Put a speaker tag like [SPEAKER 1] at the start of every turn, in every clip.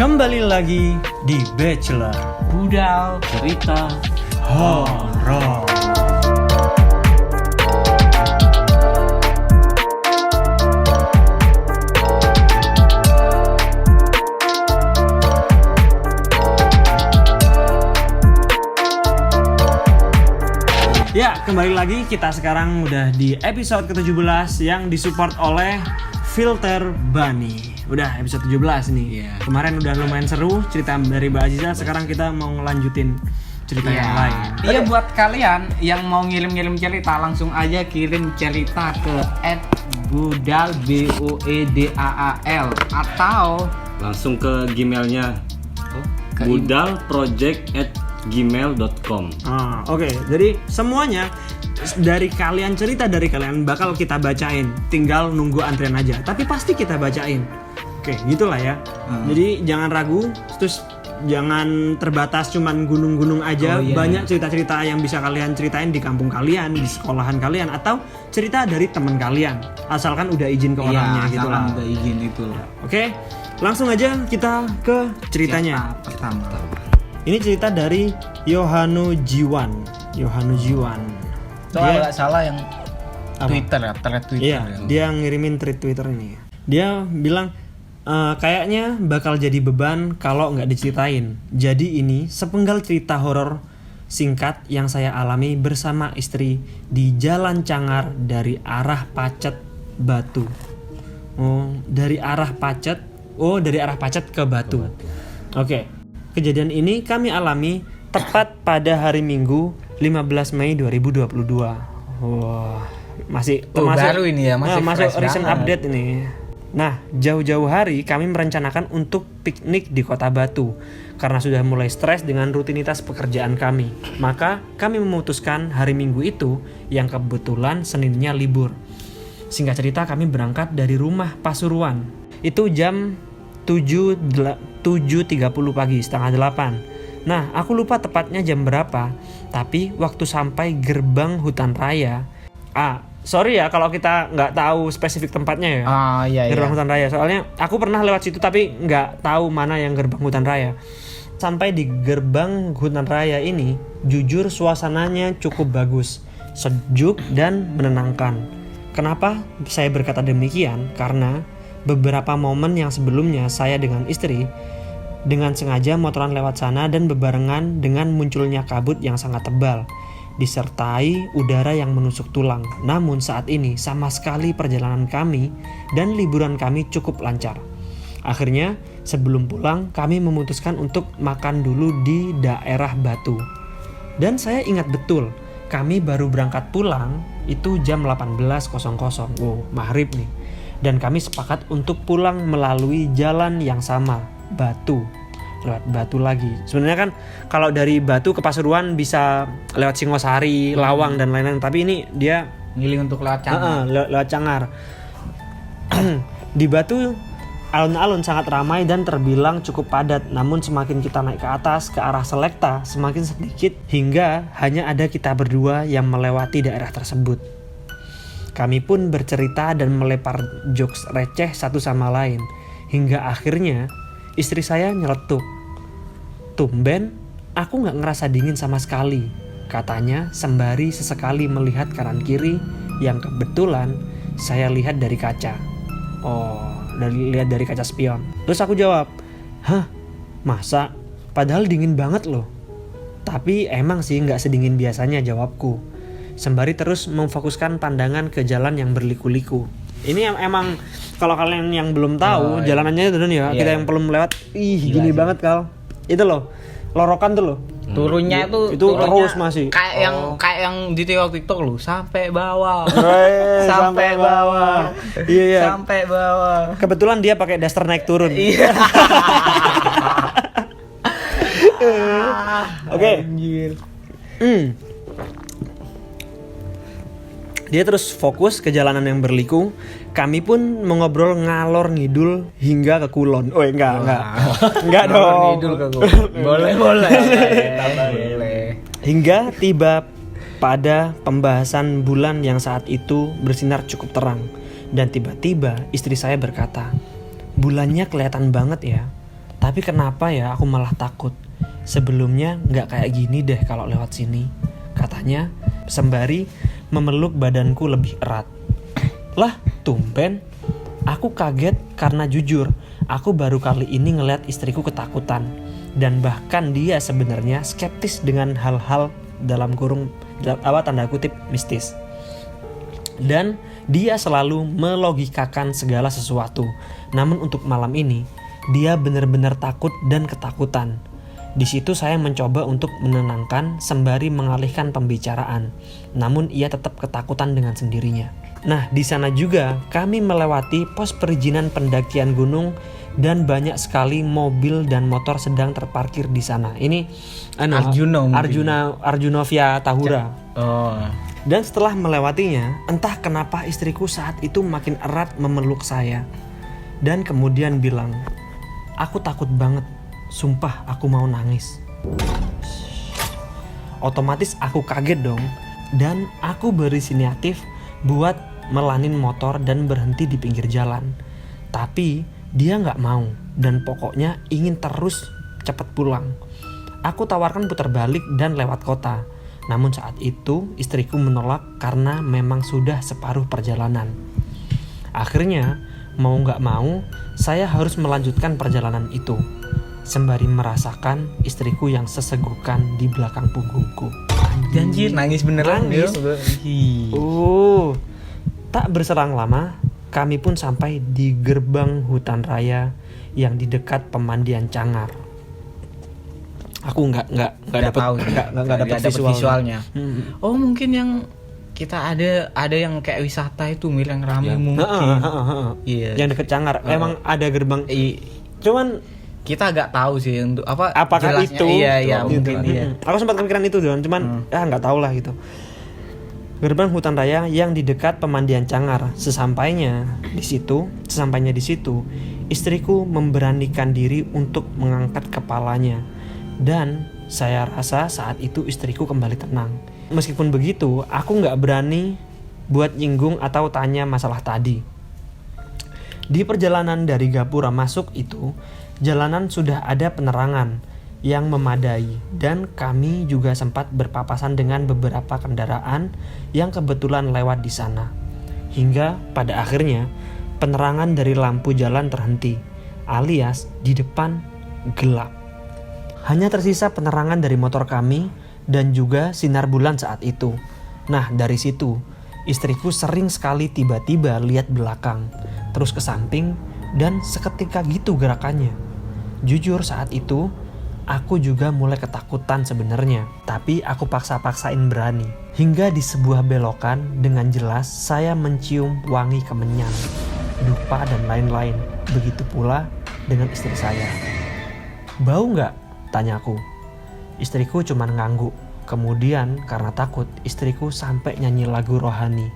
[SPEAKER 1] Kembali lagi di Bachelor
[SPEAKER 2] Budal Cerita
[SPEAKER 1] Horor. Ya, kembali lagi kita sekarang udah di episode ke-17 yang disupport oleh Filter Bunny. Udah episode 17 nih.
[SPEAKER 2] Iya.
[SPEAKER 1] Kemarin udah lumayan seru cerita dari Mbak Aziza, sekarang kita mau ngelanjutin cerita yang lain.
[SPEAKER 2] Iya, buat kalian yang mau ngirim-ngirim cerita langsung aja kirim cerita ke @budal BUEDAAL atau
[SPEAKER 3] langsung ke Gmailnya
[SPEAKER 2] ke
[SPEAKER 3] budalproject@gmail.com.
[SPEAKER 1] Oke. Jadi semuanya dari kalian, cerita dari kalian bakal kita bacain. Tinggal nunggu antrian aja. Tapi pasti kita bacain. Oke, gitulah ya. Jadi jangan ragu. Terus jangan terbatas cuman gunung-gunung aja.
[SPEAKER 2] Oh, iya,
[SPEAKER 1] Banyak cerita-cerita yang bisa kalian ceritain di kampung kalian, di sekolahan kalian, atau cerita dari teman kalian. Asalkan udah izin ke orangnya gitu lah.
[SPEAKER 2] udah izin itu.
[SPEAKER 1] Oke, langsung aja kita ke ceritanya.
[SPEAKER 2] Cerita pertama.
[SPEAKER 1] Ini cerita dari Yohano Jiwan.
[SPEAKER 2] Kalau nggak salah yang
[SPEAKER 1] Apa?
[SPEAKER 2] Twitter ya, thread Twitter
[SPEAKER 1] Iya,
[SPEAKER 2] ya.
[SPEAKER 1] dia ngirimin tweet Twitter ini. Dia bilang kayaknya bakal jadi beban kalau nggak diceritain. Jadi ini sepenggal cerita horor singkat yang saya alami bersama istri di Jalan Cangar dari arah Pacet Batu. Dari arah Pacet ke Batu. Oke. Kejadian ini kami alami tepat pada hari Minggu 15 Mei 2022. Wah, masih termasuk
[SPEAKER 2] baru ini ya, masih
[SPEAKER 1] masuk
[SPEAKER 2] fresh
[SPEAKER 1] recent
[SPEAKER 2] banget.
[SPEAKER 1] update ini. Nah, jauh-jauh hari kami merencanakan untuk piknik di Kota Batu karena sudah mulai stres dengan rutinitas pekerjaan kami. Maka kami memutuskan hari Minggu itu yang kebetulan Seninnya libur. Singkat cerita kami berangkat dari rumah Pasuruan. Itu jam 7.30 pagi, setengah 8. Nah, aku lupa tepatnya jam berapa, tapi waktu sampai gerbang hutan raya. Sorry ya kalau kita nggak tahu spesifik tempatnya ya.
[SPEAKER 2] Iya.
[SPEAKER 1] Gerbang hutan raya. Soalnya aku pernah lewat situ tapi nggak tahu mana yang gerbang hutan raya. Sampai di gerbang hutan raya ini, jujur suasananya cukup bagus, sejuk dan menenangkan. Kenapa saya berkata demikian? Karena beberapa momen yang sebelumnya saya dengan istri dengan sengaja motoran lewat sana dan bebarengan dengan munculnya kabut yang sangat tebal disertai udara yang menusuk tulang. Namun saat ini sama sekali perjalanan kami dan liburan kami cukup lancar. Akhirnya sebelum pulang kami memutuskan untuk makan dulu di daerah Batu. Dan saya ingat betul kami baru berangkat pulang itu jam 18.00. Maghrib nih. Dan kami sepakat untuk pulang melalui jalan yang sama, Batu. Lewat Batu lagi. Sebenarnya kan kalau dari Batu ke Pasuruan bisa lewat Singosari, Lawang dan lain-lain. Tapi ini dia
[SPEAKER 2] Ngiling untuk lewat Cangar.
[SPEAKER 1] lewat Cangar. Di Batu alun-alun sangat ramai dan terbilang cukup padat. Namun semakin kita naik ke atas ke arah Selekta, semakin sedikit hingga hanya ada kita berdua yang melewati daerah tersebut. Kami pun bercerita dan melepar jokes receh satu sama lain. Hingga akhirnya istri saya nyeletuk. Tumben, aku gak ngerasa dingin sama sekali. Katanya sembari sesekali melihat kanan kiri yang kebetulan saya lihat dari kaca. Lihat dari kaca spion. Terus aku jawab, hah? Masa? Padahal dingin banget loh. Tapi emang sih gak sedingin biasanya, jawabku. Sembari terus memfokuskan pandangan ke jalan yang berliku-liku. Ini emang kalau kalian yang belum tahu jalanannya itu ya, kita yang belum lewat, gini banget Kal. Itu loh, lorokan tuh loh.
[SPEAKER 2] Turunnya
[SPEAKER 1] itu
[SPEAKER 2] turunnya
[SPEAKER 1] terus masih.
[SPEAKER 2] Kayak yang di TikTok lu sampai bawah.
[SPEAKER 1] Sampai bawah. Iya.
[SPEAKER 2] Sampai bawah.
[SPEAKER 1] Kebetulan dia pakai daster naik turun.
[SPEAKER 2] Iya.
[SPEAKER 1] Oke.
[SPEAKER 2] Anjir.
[SPEAKER 1] Dia terus fokus ke jalanan yang berliku. Kami pun mengobrol ngalor ngidul hingga ke Kulon. Enggak dong.
[SPEAKER 2] Ngidul ke gua. Boleh.
[SPEAKER 1] Hingga tiba pada pembahasan bulan yang saat itu bersinar cukup terang. Dan tiba-tiba istri saya berkata, "Bulannya kelihatan banget ya." Tapi kenapa ya aku malah takut? Sebelumnya nggak kayak gini deh kalau lewat sini, katanya sembari memeluk badanku lebih erat. Lah, tumben. Aku kaget karena jujur, aku baru kali ini ngeliat istriku ketakutan. Dan bahkan dia sebenarnya skeptis dengan hal-hal dalam kurung tanda kutip mistis. Dan dia selalu melogikakan segala sesuatu. Namun untuk malam ini, dia benar-benar takut dan ketakutan. Di situ saya mencoba untuk menenangkan sembari mengalihkan pembicaraan. Namun ia tetap ketakutan dengan sendirinya. Nah, di sana juga kami melewati pos perizinan pendakian gunung dan banyak sekali mobil dan motor sedang terparkir di sana. Ini Arjuna via Tahura.
[SPEAKER 4] Oh.
[SPEAKER 1] Dan setelah melewatinya, entah kenapa istriku saat itu makin erat memeluk saya. Dan kemudian bilang, "Aku takut banget. Sumpah aku mau nangis." Otomatis aku kaget dong. Dan aku berinisiatif buat melanin motor dan berhenti di pinggir jalan. Tapi dia gak mau dan pokoknya ingin terus cepat pulang. Aku tawarkan putar balik dan lewat kota. Namun saat itu istriku menolak karena memang sudah separuh perjalanan. Akhirnya mau gak mau saya harus melanjutkan perjalanan itu. Sembari merasakan istriku yang sesegukan di belakang punggungku.
[SPEAKER 4] Janji nangis beneran.
[SPEAKER 1] Nangis.
[SPEAKER 4] Yo.
[SPEAKER 1] Tak berselang lama, kami pun sampai di gerbang hutan raya yang di dekat pemandian Cangar. Aku nggak dapat visualnya.
[SPEAKER 4] Oh, mungkin yang kita ada yang kayak wisata itu yang ramai mungkin.
[SPEAKER 1] Iya. Yang deket Cangar. Emang ada gerbang. Cuman
[SPEAKER 4] kita agak tahu sih untuk
[SPEAKER 1] apakah
[SPEAKER 4] jelasnya.
[SPEAKER 1] itu.
[SPEAKER 4] Iya, mungkin iya.
[SPEAKER 1] Aku sempat kepikiran itu doang, cuman nggak tahu lah gitu. Gerbang hutan raya yang di dekat pemandian Cangar. Sesampainya di situ, istriku memberanikan diri untuk mengangkat kepalanya. Dan saya rasa saat itu istriku kembali tenang. Meskipun begitu, aku nggak berani buat nyinggung atau tanya masalah tadi. Di perjalanan dari Gapura masuk itu, jalanan sudah ada penerangan yang memadai dan kami juga sempat berpapasan dengan beberapa kendaraan yang kebetulan lewat di sana. Hingga pada akhirnya penerangan dari lampu jalan terhenti, alias di depan gelap. Hanya tersisa penerangan dari motor kami dan juga sinar bulan saat itu. Nah, dari situ istriku sering sekali tiba-tiba lihat belakang, terus ke samping dan seketika gitu gerakannya. Jujur saat itu aku juga mulai ketakutan sebenarnya, tapi aku paksa-paksain berani. Hingga di sebuah belokan dengan jelas saya mencium wangi kemenyan, dupa dan lain-lain. Begitu pula dengan istri saya. "Bau nggak?" tanyaku. Istriku cuma ngangguk. Kemudian karena takut, istriku sampai nyanyi lagu rohani.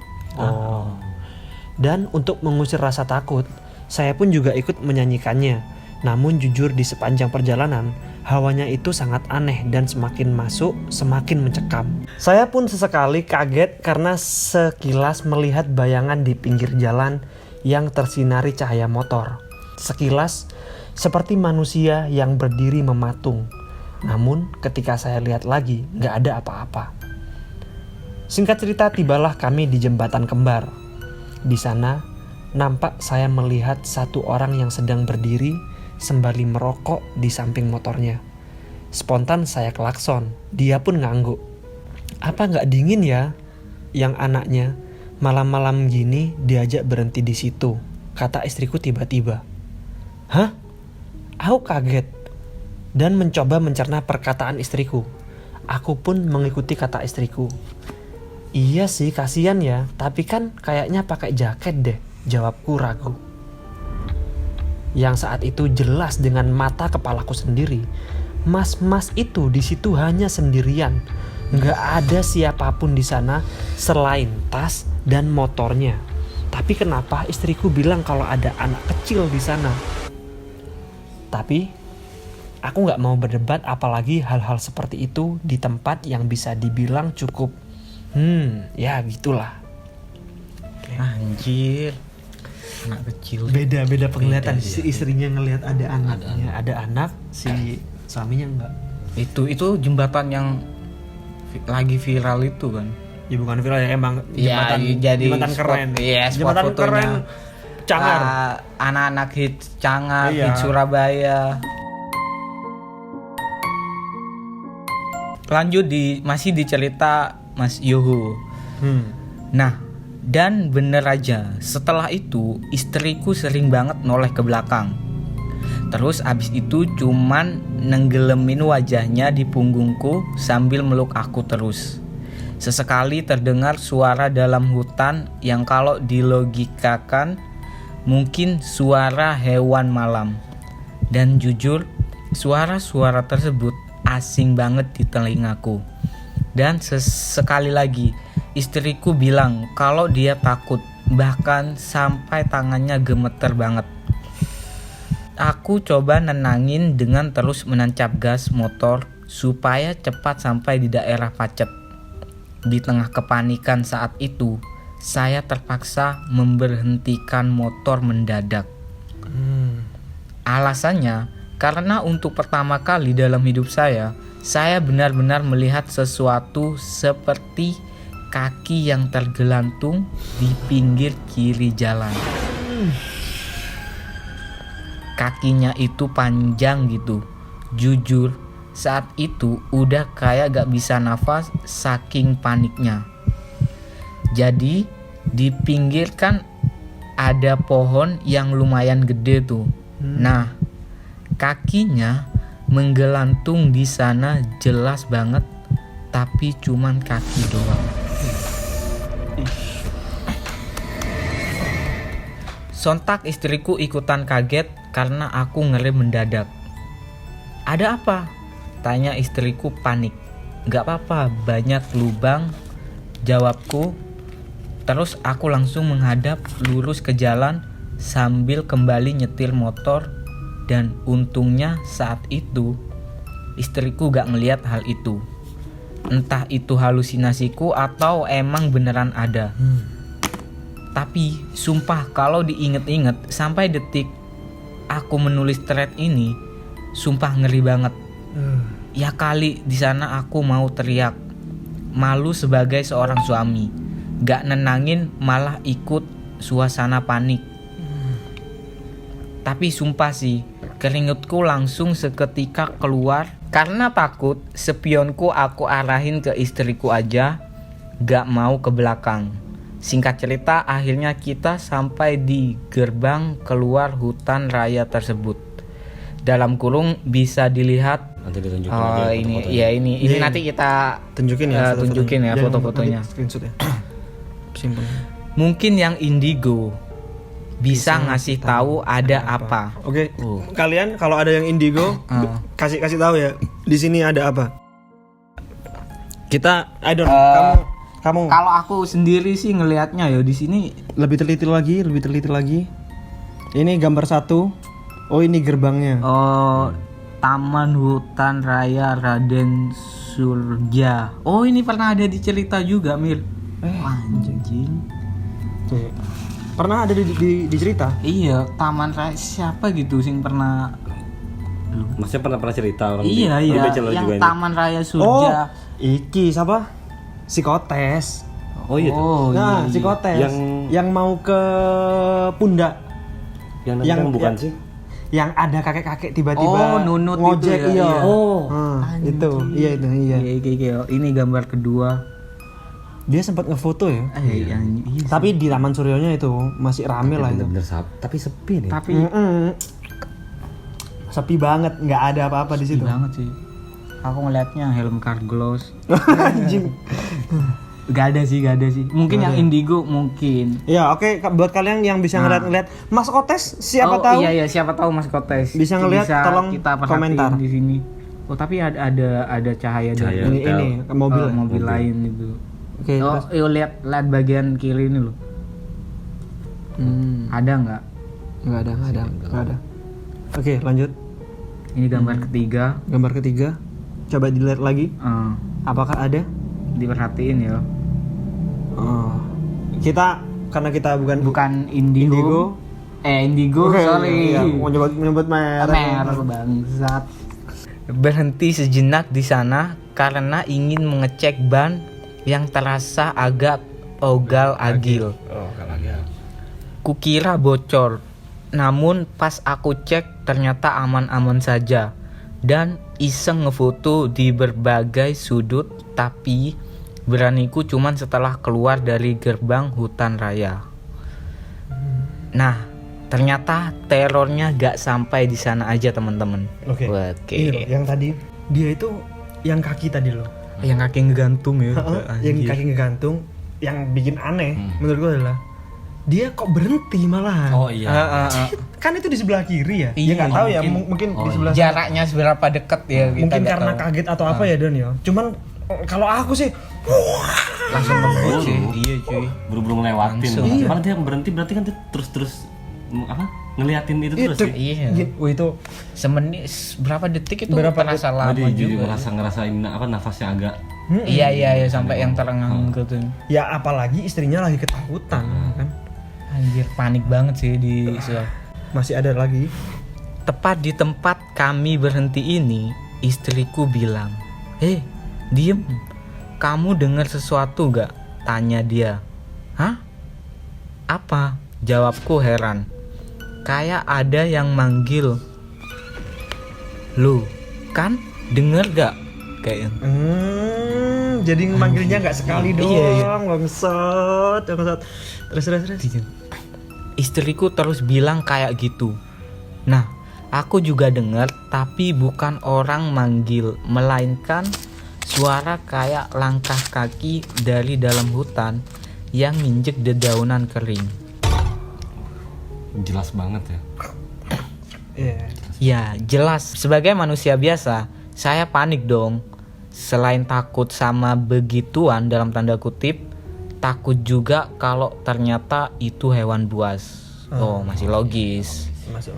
[SPEAKER 1] Dan untuk mengusir rasa takut, saya pun juga ikut menyanyikannya. Namun jujur di sepanjang perjalanan, hawanya itu sangat aneh dan semakin masuk, semakin mencekam. Saya pun sesekali kaget karena sekilas melihat bayangan di pinggir jalan yang tersinari cahaya motor. Sekilas seperti manusia yang berdiri mematung. Namun ketika saya lihat lagi, gak ada apa-apa. Singkat cerita, tibalah kami di jembatan kembar. Di sana, nampak saya melihat satu orang yang sedang berdiri sembari merokok di samping motornya. Spontan saya klakson, dia pun ngangguk. "Apa gak dingin ya yang anaknya malam-malam gini diajak berhenti di situ?" kata istriku tiba-tiba. "Hah?" Aku kaget dan mencoba mencerna perkataan istriku. Aku pun mengikuti kata istriku. "Iya sih, kasihan ya, tapi kan kayaknya pakai jaket deh," jawabku ragu. Yang saat itu jelas dengan mata kepalaku sendiri, mas-mas itu di situ hanya sendirian. Nggak ada siapapun di sana selain tas dan motornya. Tapi kenapa istriku bilang kalau ada anak kecil di sana? Tapi aku nggak mau berdebat, apalagi hal-hal seperti itu di tempat yang bisa dibilang cukup ya gitulah.
[SPEAKER 4] Anjir. anak kecil.
[SPEAKER 1] Beda penglihatan.
[SPEAKER 3] Beda,
[SPEAKER 1] Si
[SPEAKER 3] iya.
[SPEAKER 1] istrinya ngelihat ada anaknya, ada anak, si suaminya enggak.
[SPEAKER 4] Itu jembatan yang lagi viral itu kan.
[SPEAKER 1] Ya bukan viral ya, emang
[SPEAKER 4] Iya,
[SPEAKER 1] jembatan
[SPEAKER 4] spot-
[SPEAKER 1] keren.
[SPEAKER 4] iya, spot
[SPEAKER 1] jembatan
[SPEAKER 4] fotonya.
[SPEAKER 1] keren. Cangar.
[SPEAKER 4] Anak-anak hits Cangar,
[SPEAKER 1] Iya.
[SPEAKER 4] hits Surabaya. Lanjut masih di cerita Mas Yoho. Nah, dan bener aja, setelah itu istriku sering banget noleh ke belakang. Terus abis itu cuman nenggelemin wajahnya di punggungku sambil meluk aku terus. Sesekali terdengar suara dalam hutan yang kalau dilogikakan mungkin suara hewan malam. Dan jujur, suara-suara tersebut asing banget di telingaku. Dan sekali lagi, istriku bilang kalau dia takut, bahkan sampai tangannya gemeter banget. Aku coba nenangin dengan terus menancap gas motor supaya cepat sampai di daerah Pacet. Di tengah kepanikan saat itu, saya terpaksa memberhentikan motor mendadak. Alasannya, karena untuk pertama kali dalam hidup saya benar-benar melihat sesuatu seperti kaki yang tergelantung di pinggir kiri jalan. Kakinya itu panjang gitu. Jujur, saat itu udah kayak gak bisa nafas saking paniknya. Jadi di pinggir kan ada pohon yang lumayan gede tuh. Nah, kakinya menggelantung di sana jelas banget, tapi cuman kaki doang. Sontak istriku ikutan kaget karena aku ngerem mendadak. Ada apa? Tanya istriku panik. Gak apa-apa, banyak lubang, jawabku. Terus aku langsung menghadap lurus ke jalan sambil kembali nyetir motor. Dan untungnya saat itu istriku gak ngeliat hal itu. Entah itu halusinasiku atau emang beneran ada. Tapi sumpah kalau diinget-inget sampai detik aku menulis thread ini, sumpah ngeri banget. Ya kali di sana aku mau teriak, malu sebagai seorang suami, gak nenangin malah ikut suasana panik. Tapi sumpah sih, keringetku langsung seketika keluar karena takut spionku aku arahin ke istriku aja, gak mau ke belakang. Singkat cerita, akhirnya kita sampai di gerbang keluar hutan raya tersebut. Dalam kurung bisa dilihat.
[SPEAKER 3] Nanti ditunjukin
[SPEAKER 4] Oh
[SPEAKER 3] lagi
[SPEAKER 4] ini,
[SPEAKER 3] foto-fotonya.
[SPEAKER 4] ya ini nanti kita
[SPEAKER 1] Tunjukin ya,
[SPEAKER 4] tunjukin ya
[SPEAKER 1] Jangan
[SPEAKER 4] foto-fotonya.
[SPEAKER 1] nanti screenshot ya. Simple.
[SPEAKER 4] Mungkin yang indigo bisa ngasih tahu ada apa.
[SPEAKER 1] Oke, kalian kalau ada yang indigo kasih tahu ya. Di sini ada apa? Kita, I don't kamu
[SPEAKER 4] Kalau aku sendiri sih ngelihatnya ya di sini
[SPEAKER 1] lebih teliti lagi. Ini gambar satu. Oh, ini gerbangnya.
[SPEAKER 4] Taman Hutan Raya Raden Surja. Oh, ini pernah ada di cerita juga, Mir. Anjing.
[SPEAKER 1] Tuh. Pernah ada di cerita?
[SPEAKER 4] Iya, Taman Raya siapa gitu sing pernah.
[SPEAKER 3] Maksudnya pernah cerita orang
[SPEAKER 4] Iya,
[SPEAKER 3] di
[SPEAKER 4] iya.
[SPEAKER 3] Bachelor
[SPEAKER 4] Yang
[SPEAKER 3] juga ini.
[SPEAKER 4] Taman Raya
[SPEAKER 1] Oh,
[SPEAKER 4] Surja.
[SPEAKER 1] iki siapa? Psikotes.
[SPEAKER 3] Oh iya tuh.
[SPEAKER 4] Oh,
[SPEAKER 1] Nah,
[SPEAKER 4] iya.
[SPEAKER 1] psikotes yang mau ke pundak.
[SPEAKER 3] Yang
[SPEAKER 1] yang-
[SPEAKER 3] bukan
[SPEAKER 1] yang-
[SPEAKER 3] sih?
[SPEAKER 1] Yang ada kakek-kakek tiba-tiba
[SPEAKER 4] Oh, nunut
[SPEAKER 1] ngojek,
[SPEAKER 4] itu ya,
[SPEAKER 1] iya.
[SPEAKER 4] iya.
[SPEAKER 3] Oh.
[SPEAKER 1] Itu. Iya itu, iya.
[SPEAKER 4] Iya. Ini gambar kedua.
[SPEAKER 1] Dia sempat ngefoto ya.
[SPEAKER 4] Iya.
[SPEAKER 1] Tapi di Taman Suryonya itu masih rame lah itu.
[SPEAKER 3] Bener-bener tapi sepi nih.
[SPEAKER 4] Tapi
[SPEAKER 1] Sepi banget, nggak ada apa-apa di situ.
[SPEAKER 4] banget sih. Aku ngeliatnya helm Carglass.
[SPEAKER 1] Anjing.
[SPEAKER 4] Gak ada sih. Mungkin yang indigo mungkin.
[SPEAKER 1] Ya, oke, buat kalian yang bisa ngeliat Mas Kotes, siapa tahu?
[SPEAKER 4] Iya, siapa tahu Mas Kotes.
[SPEAKER 1] Bisa ngeliat, tolong
[SPEAKER 4] kita perhatiin
[SPEAKER 1] komentar.
[SPEAKER 4] di sini. Oh, tapi ada cahaya dari
[SPEAKER 1] Ini mobil.
[SPEAKER 4] mobil lain itu.
[SPEAKER 1] Oke, terus.
[SPEAKER 4] Lihat bagian kiri ini loh. Ada nggak?
[SPEAKER 1] Nggak ada. Oke, lanjut.
[SPEAKER 4] Ini gambar ketiga.
[SPEAKER 1] Gambar ketiga. Coba dilihat lagi. Apakah ada?
[SPEAKER 4] Diperhatiin ya.
[SPEAKER 1] Kita karena kita bukan
[SPEAKER 4] Bukan indigo.
[SPEAKER 2] Indigo, sorry.
[SPEAKER 1] Iya, mau nyebut merek.
[SPEAKER 2] Merek bangsat.
[SPEAKER 4] Berhenti sejenak di sana karena ingin mengecek ban yang terasa agak ogal-agil.
[SPEAKER 3] Oh, kalau agak.
[SPEAKER 4] Kukira bocor, namun pas aku cek ternyata aman-aman saja. Dan iseng ngefoto di berbagai sudut, tapi beraniku cuman setelah keluar dari gerbang hutan raya. Nah, ternyata terornya gak sampai di sana aja teman-teman.
[SPEAKER 1] Oke. Ini loh, yang tadi dia itu yang kaki tadi loh.
[SPEAKER 4] Yang kaki ngegantung ya.
[SPEAKER 1] Yang kaki ngegantung, yang bikin aneh menurut gue adalah dia kok berhenti malahan.
[SPEAKER 3] Oh iya.
[SPEAKER 1] Kan itu di sebelah kiri ya.
[SPEAKER 4] Iya,
[SPEAKER 1] Ya nggak tahu ya,
[SPEAKER 2] mungkin.
[SPEAKER 1] mungkin
[SPEAKER 3] Oh,
[SPEAKER 1] di sebelah
[SPEAKER 4] Jaraknya seberapa deket ya kita
[SPEAKER 1] mungkin
[SPEAKER 4] nggak
[SPEAKER 1] karena
[SPEAKER 4] tahu.
[SPEAKER 1] kaget atau apa ya Don ya. Cuman kalau aku sih
[SPEAKER 4] Langsung ngebut sih.
[SPEAKER 3] Buru.
[SPEAKER 4] Iya cuy.
[SPEAKER 3] Buru-buru ngelewatin.
[SPEAKER 4] Langsung.
[SPEAKER 1] Iya.
[SPEAKER 3] Karena dia berhenti berarti kan dia terus apa? Ngeliatin itu terus
[SPEAKER 1] itu.
[SPEAKER 3] sih.
[SPEAKER 4] Iya.
[SPEAKER 1] Wah, itu
[SPEAKER 4] Semenit berapa detik itu
[SPEAKER 1] Berapa
[SPEAKER 4] terasa
[SPEAKER 3] Oh,
[SPEAKER 4] lama
[SPEAKER 3] dia jadi
[SPEAKER 4] juga.
[SPEAKER 3] ngerasain apa nafasnya agak.
[SPEAKER 4] Iya sampai yang terengang gitu.
[SPEAKER 1] ya apalagi istrinya lagi ketakutan kan.
[SPEAKER 4] Anjir panik banget sih di
[SPEAKER 1] Masih ada lagi.
[SPEAKER 4] tepat di tempat kami berhenti ini, istriku bilang, diem, kamu dengar sesuatu gak? Tanya dia. Hah? Apa? Jawabku heran. Kayak ada yang manggil. Loh, kan denger gak? Kayak
[SPEAKER 1] Jadi manggilnya nggak sekali doang.
[SPEAKER 4] Iya.
[SPEAKER 1] Bangsat. Terus.
[SPEAKER 4] Istriku terus bilang kayak gitu. Nah, aku juga dengar, tapi bukan orang manggil, melainkan suara kayak langkah kaki dari dalam hutan yang nginjek dedaunan kering.
[SPEAKER 3] Jelas banget ya.
[SPEAKER 1] Iya.
[SPEAKER 4] Ya, jelas. Sebagai manusia biasa, saya panik dong. Selain takut sama begituan dalam tanda kutip, takut juga kalau ternyata itu hewan buas. Oh, masih logis.
[SPEAKER 1] Masuk.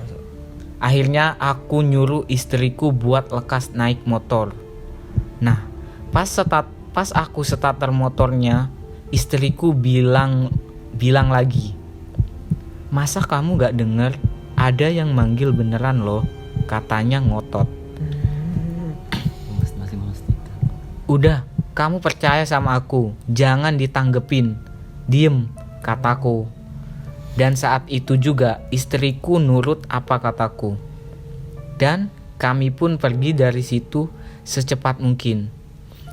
[SPEAKER 4] Akhirnya aku nyuruh istriku buat lekas naik motor. Nah, pas aku starter motornya, istriku bilang lagi, masa kamu gak denger? Ada yang manggil beneran loh, katanya ngotot.
[SPEAKER 3] Masih memastikan.
[SPEAKER 4] Udah, kamu percaya sama aku, jangan ditanggepin, diem, kataku. Dan saat itu juga istriku nurut apa kataku. Dan kami pun pergi dari situ secepat mungkin.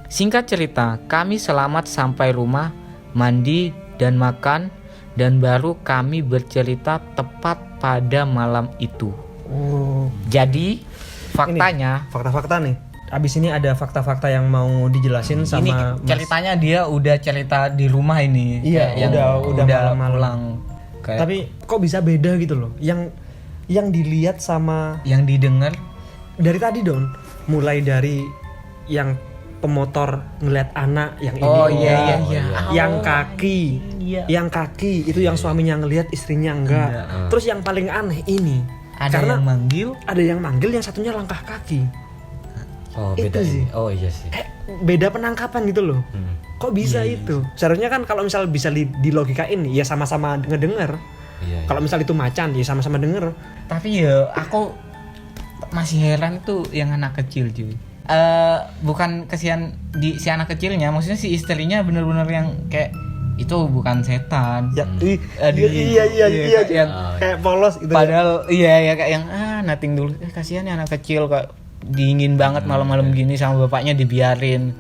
[SPEAKER 4] Singkat cerita, kami selamat sampai rumah, mandi dan makan, dan baru kami bercerita tepat pada malam itu.
[SPEAKER 1] Oh,
[SPEAKER 4] Jadi faktanya
[SPEAKER 1] fakta-fakta nih. Abis ini ada fakta-fakta yang mau dijelasin sama
[SPEAKER 4] ini
[SPEAKER 1] Mas.
[SPEAKER 4] ceritanya dia udah cerita di rumah ini.
[SPEAKER 1] Iya,
[SPEAKER 4] Kayak yang
[SPEAKER 1] udah malam-malam.
[SPEAKER 4] pulang. Kayak
[SPEAKER 1] Tapi kok bisa beda gitu loh. Yang dilihat sama
[SPEAKER 4] yang didengar
[SPEAKER 1] dari tadi Don, mulai dari yang pemotor ngeliat anak yang ini.
[SPEAKER 4] Oh, iya.
[SPEAKER 1] Yang kaki.
[SPEAKER 4] Iya.
[SPEAKER 1] Yang kaki itu yang suaminya ngelihat, istrinya enggak. Terus yang paling aneh ini
[SPEAKER 4] ada
[SPEAKER 1] karena
[SPEAKER 4] yang manggil.
[SPEAKER 1] ada yang manggil, yang satunya langkah kaki.
[SPEAKER 3] Oh,
[SPEAKER 1] Itu
[SPEAKER 3] beda
[SPEAKER 1] sih.
[SPEAKER 3] ini. Oh iya sih.
[SPEAKER 1] Beda penangkapan gitu loh. Kok bisa itu? Seharusnya kan kalau misal bisa dilogikain ya sama-sama ngedenger.
[SPEAKER 3] Iya.
[SPEAKER 1] Kalau misal itu macan ya sama-sama denger.
[SPEAKER 4] Tapi ya aku masih heran tuh yang anak kecil cuy. Bukan kesian di si anak kecilnya, maksudnya si istrinya bener-bener yang kayak itu bukan setan.
[SPEAKER 1] Ya,
[SPEAKER 4] Aduh,
[SPEAKER 1] iya,
[SPEAKER 4] yang
[SPEAKER 1] kayak polos gitu.
[SPEAKER 4] padahal iya kayak yang nating dulu. Kasihan ya anak kecil kok dingin banget malam-malam gini sama bapaknya dibiarin.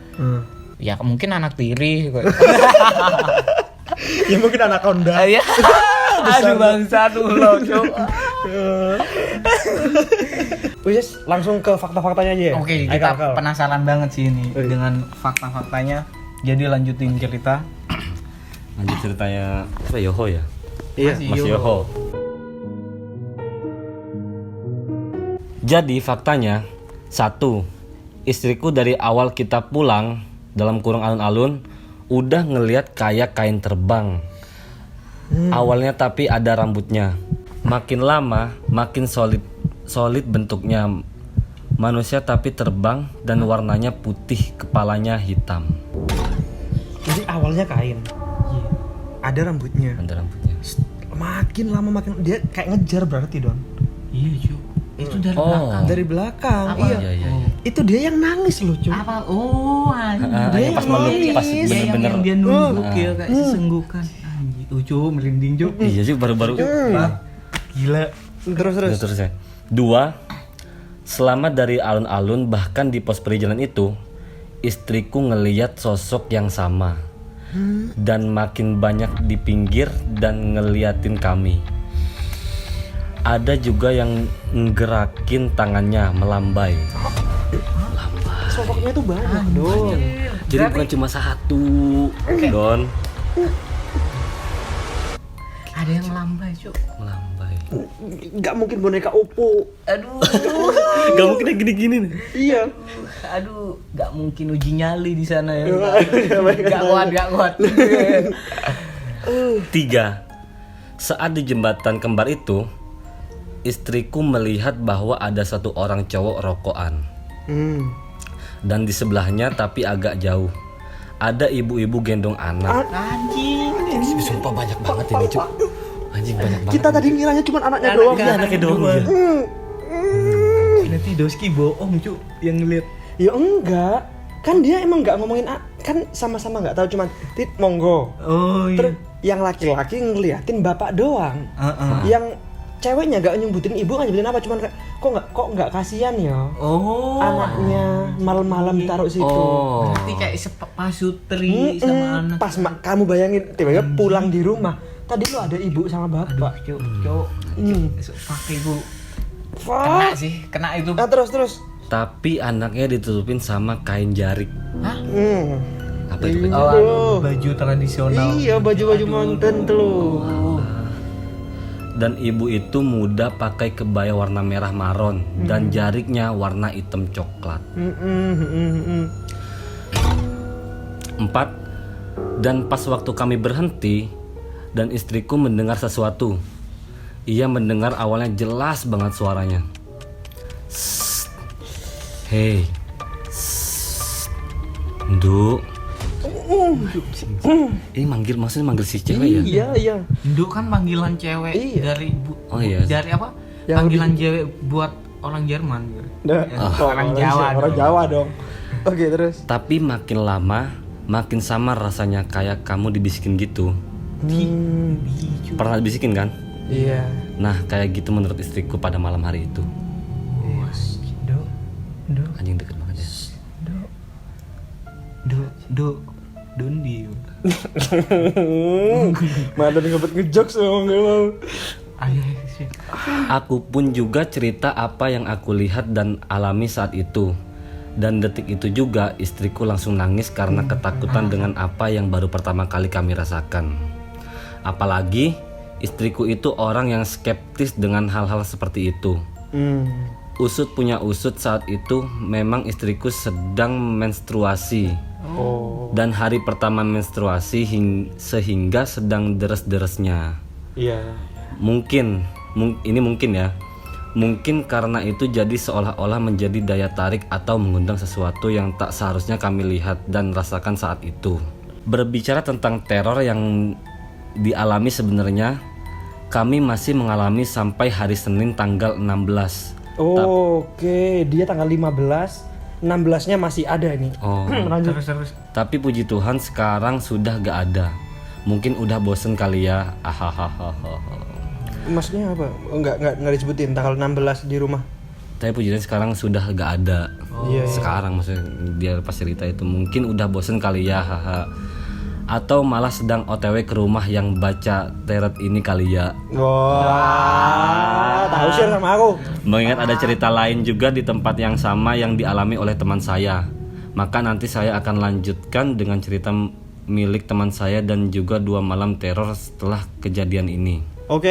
[SPEAKER 4] Ya mungkin anak tiri.
[SPEAKER 1] Ya mungkin anak Honda.
[SPEAKER 4] Ya. Aduh bangsa tuh lo cuy.
[SPEAKER 1] Wes, langsung ke fakta-faktanya aja ya.
[SPEAKER 4] Oke,
[SPEAKER 1] Ayo,
[SPEAKER 4] kita
[SPEAKER 1] Kal.
[SPEAKER 4] penasaran banget sih ini
[SPEAKER 1] Oke.
[SPEAKER 4] dengan fakta-faktanya. Jadi lanjutin cerita.
[SPEAKER 3] Lanjut ceritanya apa Yoho ya?
[SPEAKER 1] Iya.
[SPEAKER 3] Mas Yoho. Jadi faktanya, 1. Istriku dari awal kita pulang dalam kurung alun-alun udah ngelihat kayak kain terbang. Awalnya tapi ada rambutnya. Makin lama makin solid bentuknya. Manusia tapi terbang dan warnanya putih, kepalanya hitam.
[SPEAKER 1] Jadi awalnya kain. Ada rambutnya.
[SPEAKER 3] Ada rambutnya.
[SPEAKER 1] makin lama makin dia kayak ngejar berarti Don.
[SPEAKER 2] Iya cu, itu dari
[SPEAKER 3] Oh.
[SPEAKER 2] belakang.
[SPEAKER 1] Dari belakang.
[SPEAKER 2] Apa?
[SPEAKER 1] Iya.
[SPEAKER 3] Iya.
[SPEAKER 1] Itu dia yang nangis loh, Cuk.
[SPEAKER 2] Apa? Oh, anjing.
[SPEAKER 3] Yang pas meluk, pas
[SPEAKER 2] Iya,
[SPEAKER 3] bener-bener.
[SPEAKER 2] yang dia nunduk ya kayak sesenggukan. Anjing, cu, merinding cu.
[SPEAKER 3] Iya sih baru-baru.
[SPEAKER 2] Gila.
[SPEAKER 1] Terus.
[SPEAKER 3] Ya. 2. Selama dari alun-alun bahkan di pos perizinan itu, istriku ngeliat sosok yang sama. Dan makin banyak di pinggir dan ngeliatin kami. Ada juga yang ngerakin tangannya melambai.
[SPEAKER 1] Sosoknya tuh banyak, Don.
[SPEAKER 3] Jadi bukan cuma satu, Don.
[SPEAKER 2] Ada yang lambai cu.
[SPEAKER 3] Melambai.
[SPEAKER 1] Enggak mungkin boneka Oppo.
[SPEAKER 2] Aduh.
[SPEAKER 3] Gak mungkin kayak gini-gini nih.
[SPEAKER 1] Iya.
[SPEAKER 2] Aduh, gak mungkin uji nyali di sana ya.
[SPEAKER 1] Gak
[SPEAKER 2] Gak kuat.
[SPEAKER 3] 3. Saat di jembatan kembar itu, istriku melihat bahwa ada satu orang cowok rokokan. Dan di sebelahnya tapi agak jauh, ada ibu-ibu gendong anak.
[SPEAKER 2] Anjing.
[SPEAKER 3] Sumpah banyak banget ini, Cuk. Anjing banyak banget.
[SPEAKER 1] Kita tadi ngiranya cuma anaknya doang.
[SPEAKER 3] Iya, anaknya doang. Iya.
[SPEAKER 2] Nanti Doski bohong cu yang ngeliat.
[SPEAKER 1] Ya enggak. Kan dia emang enggak ngomongin kan sama-sama enggak tahu cuman tit monggo.
[SPEAKER 2] Oh iya.
[SPEAKER 1] Terus yang laki-laki ngeliatin bapak doang. Yang ceweknya enggak nyebutin ibu, enggak nyebutin apa, cuman kayak, kok enggak kasihan ya.
[SPEAKER 2] Oh.
[SPEAKER 1] Anaknya malam-malam ditaruh situ.
[SPEAKER 3] Oh.
[SPEAKER 2] Berarti kayak pasutri sama anak.
[SPEAKER 1] Pas kamu bayangin tiba-tiba pulang di rumah, tadi lo ada ibu sama bapak.
[SPEAKER 2] Cu, pakai bu. Kena
[SPEAKER 1] Fuck.
[SPEAKER 2] sih, kena itu.
[SPEAKER 1] Nah, terus.
[SPEAKER 3] Tapi anaknya ditutupin sama kain jarik.
[SPEAKER 2] Hah?
[SPEAKER 3] Apa itu?
[SPEAKER 2] Oh,
[SPEAKER 3] Kain?
[SPEAKER 2] baju tradisional.
[SPEAKER 1] Iya, baju-baju mountain tuh.
[SPEAKER 3] Dan ibu itu muda pakai kebaya warna merah maron dan jariknya warna hitam coklat. 4. Dan pas waktu kami berhenti dan istriku mendengar sesuatu. Ia mendengar awalnya jelas banget suaranya. Sst. Hei. Sst. Nduk. Ini maksudnya manggil si cewek ya?
[SPEAKER 1] Iya.
[SPEAKER 2] Nduk kan panggilan cewek
[SPEAKER 1] Iya.
[SPEAKER 2] dari
[SPEAKER 3] Oh iya.
[SPEAKER 2] dari apa?
[SPEAKER 1] Yang
[SPEAKER 2] Panggilan cewek buat orang Jerman.
[SPEAKER 1] Orang
[SPEAKER 2] Jawa
[SPEAKER 1] Orang
[SPEAKER 2] dong.
[SPEAKER 1] Jawa dong. Oke, terus.
[SPEAKER 3] Tapi makin lama, makin samar rasanya kayak kamu dibisikin gitu. Pernah dibisikin kan?
[SPEAKER 1] Iya.
[SPEAKER 3] Nah, kayak gitu menurut istriku pada malam hari itu.
[SPEAKER 2] Nduk,
[SPEAKER 3] Anjing deket banget ya.
[SPEAKER 2] Dundi.
[SPEAKER 1] Mana ngebet ngejokes dong mau.
[SPEAKER 2] Ayo sih.
[SPEAKER 3] Aku pun juga cerita apa yang aku lihat dan alami saat itu. Dan detik itu juga istriku langsung nangis karena ketakutan dengan apa yang baru pertama kali kami rasakan. Apalagi istriku itu orang yang skeptis dengan hal-hal seperti itu. Usut punya usut, saat itu memang istriku sedang menstruasi. Dan hari pertama menstruasi sehingga sedang deres-deresnya.
[SPEAKER 1] Iya.
[SPEAKER 3] Ini mungkin ya. Mungkin karena itu jadi seolah-olah menjadi daya tarik atau mengundang sesuatu yang tak seharusnya kami lihat dan rasakan saat itu. Berbicara tentang teror yang dialami, sebenarnya kami masih mengalami sampai hari Senin tanggal 16.
[SPEAKER 1] Oke, dia tanggal 15, 16-nya masih ada nih.
[SPEAKER 3] Oh.
[SPEAKER 1] Lanjut.
[SPEAKER 2] Terus.
[SPEAKER 3] Tapi puji Tuhan sekarang sudah gak ada. Mungkin udah bosen kali ya. Ahahaha.
[SPEAKER 1] Maksudnya apa? Enggak disebutin tanggal 16 di rumah.
[SPEAKER 3] Tapi puji Tuhan sekarang sudah gak ada.
[SPEAKER 1] Iya.
[SPEAKER 3] Sekarang maksudnya dia pas cerita itu mungkin udah bosen kali ya. Haha. Atau malah sedang OTW ke rumah yang baca teret ini kali ya.
[SPEAKER 1] Wah, tahu share sama aku.
[SPEAKER 3] Mengingat ada cerita lain juga di tempat yang sama yang dialami oleh teman saya. Maka nanti saya akan lanjutkan dengan cerita milik teman saya dan juga 2 malam teror setelah kejadian ini.
[SPEAKER 1] Oke.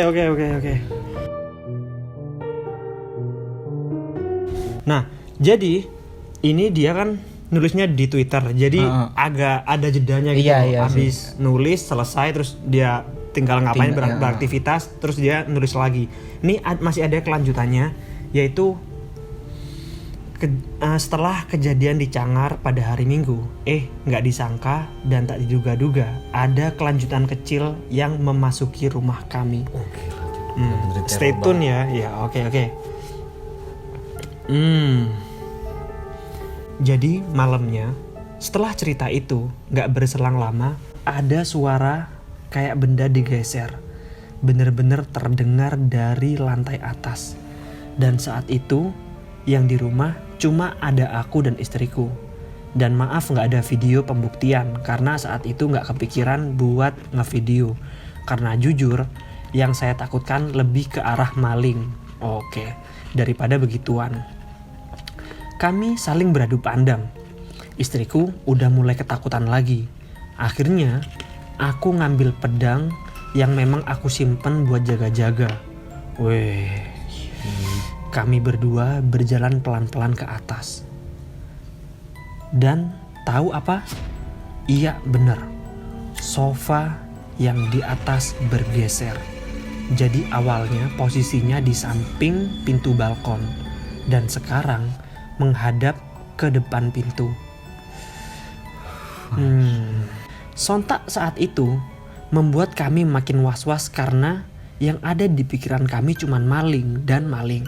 [SPEAKER 1] Nah, jadi ini dia kan nulisnya di Twitter. Jadi agak ada jedanya gitu.
[SPEAKER 4] Iya,
[SPEAKER 1] Habis nulis selesai terus dia tinggal ngapain beraktivitas terus dia nulis lagi. Ini masih ada kelanjutannya, yaitu Setelah kejadian di Cangar pada hari Minggu, nggak disangka dan tak diduga-duga ada kelanjutan kecil yang memasuki rumah kami. Stay tune ya. Ya, oke. Jadi malamnya, setelah cerita itu nggak berselang lama, ada suara kayak benda digeser. Bener-bener terdengar dari lantai atas. Dan saat itu yang di rumah cuma ada aku dan istriku. Dan maaf gak ada video pembuktian karena saat itu gak kepikiran buat ngevideo. Karena jujur yang saya takutkan lebih ke arah maling. Oke, daripada begituan. Kami saling beradu pandang. Istriku udah mulai ketakutan lagi. Akhirnya aku ngambil pedang yang memang aku simpen buat jaga-jaga. Kami berdua berjalan pelan-pelan ke atas. Dan tahu apa? Iya bener. Sofa yang di atas bergeser. Jadi awalnya posisinya di samping pintu balkon. Dan sekarang menghadap ke depan pintu. Sontak saat itu membuat kami makin was-was karena yang ada di pikiran kami cuman maling dan maling.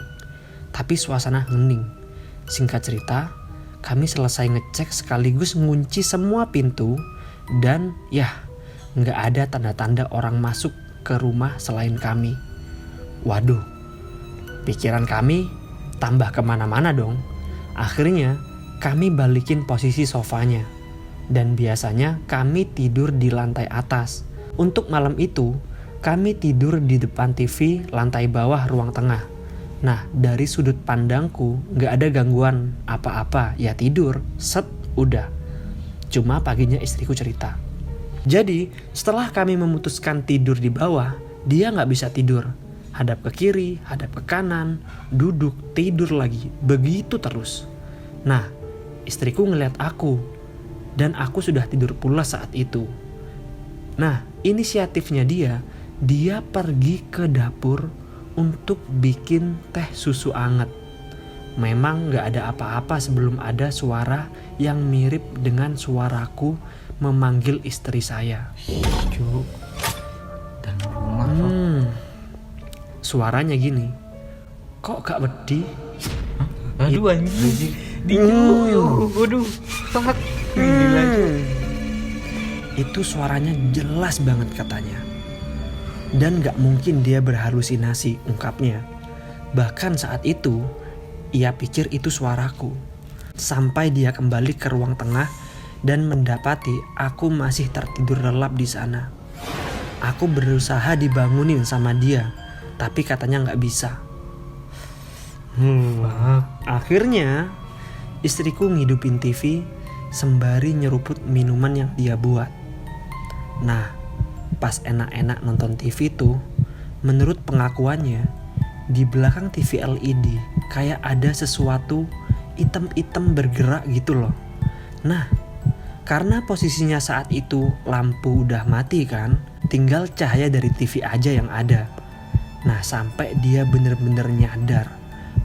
[SPEAKER 1] Tapi suasana hening. Singkat cerita, kami selesai ngecek sekaligus ngunci semua pintu dan nggak ada tanda-tanda orang masuk ke rumah selain kami. Waduh, pikiran kami tambah kemana-mana dong. Akhirnya kami balikin posisi sofanya dan biasanya kami tidur di lantai atas. Untuk malam itu, kami tidur di depan TV lantai bawah ruang tengah. Nah, dari sudut pandangku gak ada gangguan apa-apa, ya tidur, udah. Cuma paginya istriku cerita. Jadi, setelah kami memutuskan tidur di bawah, dia gak bisa tidur. Hadap ke kiri, hadap ke kanan, duduk, tidur lagi, begitu terus. Nah, istriku ngeliat aku, dan aku sudah tidur pula saat itu. Nah, inisiatifnya dia pergi ke dapur untuk bikin teh susu anget. Memang gak ada apa-apa sebelum ada suara yang mirip dengan suaraku memanggil istri saya.
[SPEAKER 4] Cuk, dalam rumah
[SPEAKER 1] Suaranya gini. Kok gak wedi?
[SPEAKER 4] Aduh anjing. Waduh, sangat
[SPEAKER 1] Itu suaranya jelas banget katanya. Dan gak mungkin dia berhalusinasi, ungkapnya. Bahkan saat itu, ia pikir itu suaraku. Sampai dia kembali ke ruang tengah dan mendapati aku masih tertidur lelap di sana. Aku berusaha dibangunin sama dia, tapi katanya gak bisa. Akhirnya, istriku ngidupin TV sembari nyeruput minuman yang dia buat. Nah, pas enak-enak nonton TV tuh, menurut pengakuannya, di belakang TV LED kayak ada sesuatu item-item bergerak gitu loh. Nah, karena posisinya saat itu lampu udah mati kan, tinggal cahaya dari TV aja yang ada. Nah, sampai dia bener-bener nyadar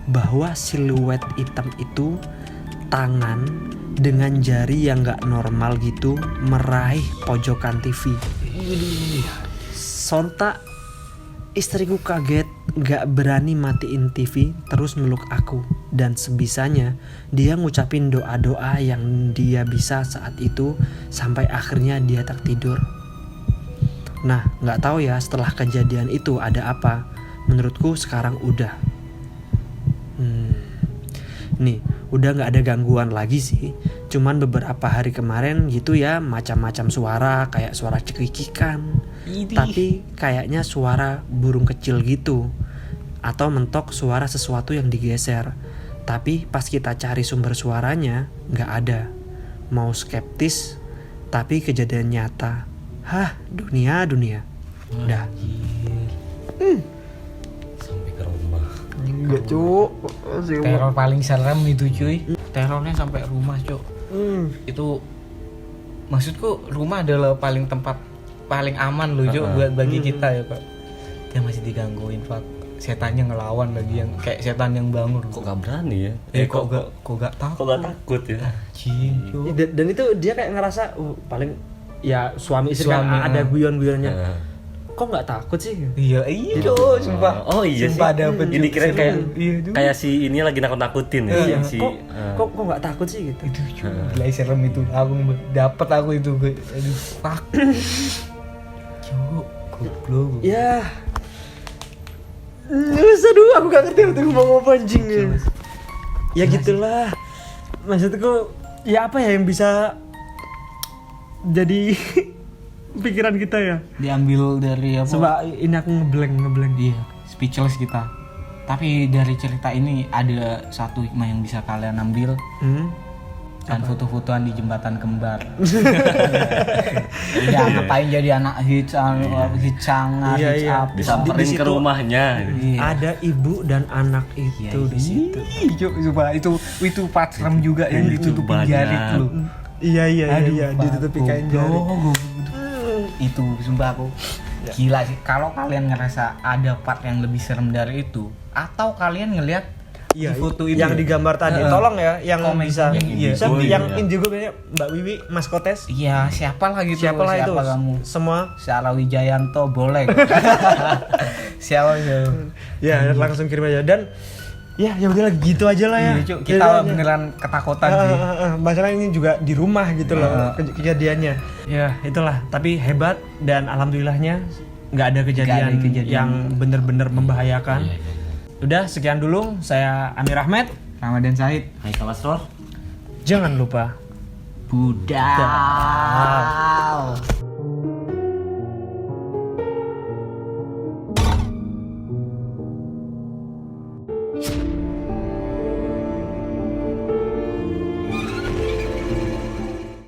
[SPEAKER 1] bahwa siluet hitam itu tangan dengan jari yang gak normal gitu meraih pojokan TV. Sontak istriku kaget, gak berani matiin TV, terus meluk aku. Dan sebisanya dia ngucapin doa-doa yang dia bisa saat itu sampai akhirnya dia tertidur. Nah, gak tahu ya setelah kejadian itu ada apa. Menurutku sekarang udah. Nih, udah gak ada gangguan lagi sih. Cuman beberapa hari kemarin gitu ya, macam-macam suara, kayak suara cekikikan. Tapi kayaknya suara burung kecil gitu. Atau mentok suara sesuatu yang digeser. Tapi pas kita cari sumber suaranya, gak ada. Mau skeptis, tapi kejadian nyata. Dunia. Udah.
[SPEAKER 3] Sampai ke rumah.
[SPEAKER 1] Enggak cuk.
[SPEAKER 4] teror paling serem itu cuy. Terornya sampai rumah cuk. Itu maksudku rumah adalah tempat paling aman loh cuk buat bagi kita ya Pak. Dia masih digangguin Pak. setannya ngelawan lagi, yang kayak setan yang bangun.
[SPEAKER 3] Kok gak berani ya?
[SPEAKER 4] Kok gak takut?
[SPEAKER 3] Kok gak takut ya?
[SPEAKER 4] Anjing, Cuk.
[SPEAKER 1] Dan itu dia kayak ngerasa paling ya suami istri kan
[SPEAKER 4] Suami,
[SPEAKER 1] ada guyon-guyonnya.
[SPEAKER 3] Nah.
[SPEAKER 1] Kok nggak takut sih?
[SPEAKER 4] Iya, Cuk, sumpah.
[SPEAKER 3] Oh iya
[SPEAKER 4] Sumpah
[SPEAKER 3] sih.
[SPEAKER 4] dapet,
[SPEAKER 3] Jadi
[SPEAKER 4] Cuk.
[SPEAKER 3] kira kayak
[SPEAKER 4] Iya, Cuk.
[SPEAKER 3] kayak si ini lagi nakut-nakutin ya.
[SPEAKER 1] Iya.
[SPEAKER 3] Si
[SPEAKER 1] Kok nggak takut sih gitu?
[SPEAKER 4] Itu Cuk, gila serem itu. Aku dapet aku itu. Aduh, fuck. Cuk, goblok.
[SPEAKER 1] Ya. Aduh, aku gak ngerti waktu ngomong apa anjing ya. Ya gitulah. Maksudku ya apa ya yang bisa jadi pikiran kita ya.
[SPEAKER 4] Diambil dari apa?
[SPEAKER 1] Coba ini aku ngeblank.
[SPEAKER 4] Iya, speechless kita. Tapi dari cerita ini ada satu hikmah yang bisa kalian ambil. Kan foto-fotoan di jembatan kembar. Ya ngapain jadi anak hits
[SPEAKER 1] Iya.
[SPEAKER 4] up.
[SPEAKER 3] disamperin
[SPEAKER 1] Di
[SPEAKER 3] ke
[SPEAKER 1] situ
[SPEAKER 3] rumahnya.
[SPEAKER 4] Iya.
[SPEAKER 1] Ada ibu dan anak itu di situ.
[SPEAKER 4] Coba itu part serem juga yang
[SPEAKER 3] Itu
[SPEAKER 4] ditutupin
[SPEAKER 3] banyak.
[SPEAKER 4] jari lu.
[SPEAKER 1] Iya, ditutupi kain jari.
[SPEAKER 4] Itu sumpah aku gila sih. Kalau kalian ngerasa ada part yang lebih serem dari itu, atau kalian ngelihat
[SPEAKER 1] Iya,
[SPEAKER 4] di foto itu
[SPEAKER 1] yang digambar tadi. Tolong ya yang
[SPEAKER 4] Komen.
[SPEAKER 1] bisa.
[SPEAKER 4] Iya.
[SPEAKER 1] Siapa
[SPEAKER 3] Iya.
[SPEAKER 1] yang indigo kayaknya Mbak Wiwi, Mas Kotes.
[SPEAKER 4] Iya, siapa lah gitu.
[SPEAKER 1] Siapa lah itu?
[SPEAKER 4] kamu?
[SPEAKER 1] Semua.
[SPEAKER 4] Sarah Wijayanto boleh. Siapa itu?
[SPEAKER 1] Ya, langsung kirim aja dan ya udahlah gitu aja lah ya.
[SPEAKER 4] Iya, Cuk. Kita beneran ketakutan sih.
[SPEAKER 1] Masalah ini juga di rumah gitu loh kejadiannya. Ya, itulah. Tapi hebat dan alhamdulillahnya nggak ada kejadian yang bener-bener membahayakan. Udah, sekian dulu. Saya Amir Ahmed.
[SPEAKER 4] Ramadan Said.
[SPEAKER 3] Hai Kalasror.
[SPEAKER 1] Jangan lupa
[SPEAKER 4] Budal.